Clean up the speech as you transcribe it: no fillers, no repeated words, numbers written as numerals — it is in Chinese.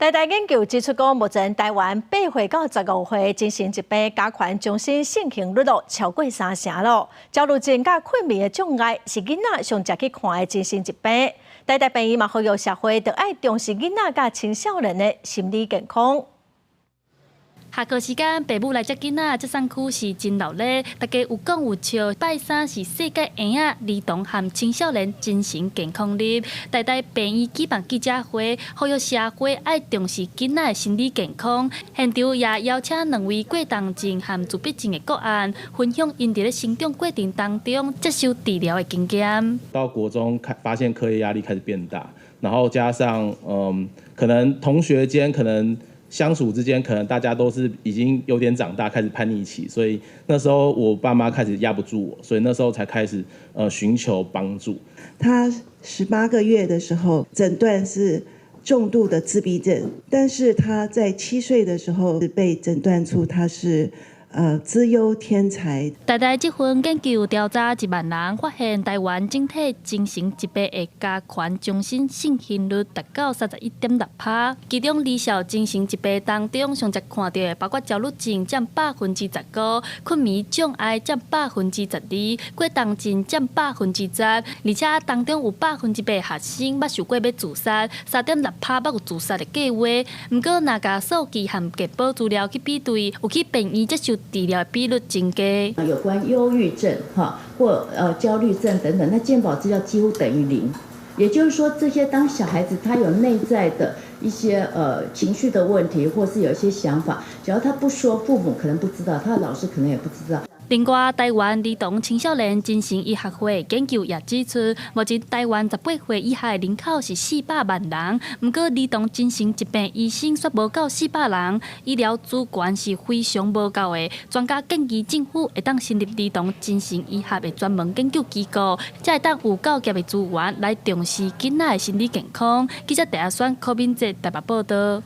台大研究指出，讲目前台湾8岁到15岁精神疾病加权中心盛行率超过3成咯。焦虑症甲困眠的障碍是囡仔上常去看的精神疾病。台大病院嘛呼吁社会着爱重视囡仔甲青少年的心理健康。下课时间，爸母来接囡仔，这山区是真热闹，大家有讲有笑。拜三是世界婴仔儿童和青少年精神健康日，台大病院举办记者会，呼吁社会爱重视囡仔的心理健康。现场也邀请2位过动症和自闭症的个案，分享因伫咧成长过程当中接受治疗的经验。到国中发现课业压力开始变大，然后加上可能同学间可能。相处之间，可能大家都是已经有点长大，开始叛逆期，所以那时候我爸妈开始压不住我，所以那时候才开始寻求帮助。他18个月的时候诊断是重度的自闭症，但是他在7岁的时候被诊断出他是资优天才。台大这份研究调查1万人，发现台湾整体精神疾病的加权中心盛行率达到31.6%，其中离校精神疾病当中上常看到的包括焦虑症占19%，困眠障碍占12%，过动症占10%，而且当中有8%学生捌想过要自杀，3.6%捌有自杀的计划。不过，若甲数据和健保资料去比对，有去病院接受治疗比率增加。有关忧郁症或焦虑症等等，那健保资料几乎等于0。也就是说，这些当小孩子他有内在的一些情绪的问题，或是有一些想法，只要他不说，父母可能不知道，他的老师可能也不知道。另外，台湾儿童青少年精神医学会研究也指出，目前台湾18岁以下的人口是400万人，不过儿童精神疾病医生却无到400人，医疗资源是非常无够的。专家建议政府会当成立儿童精神医学的专门研究机构，才会当有够格的资源来重视囡仔的心理健康。记者戴阿选柯敏哲台北报道。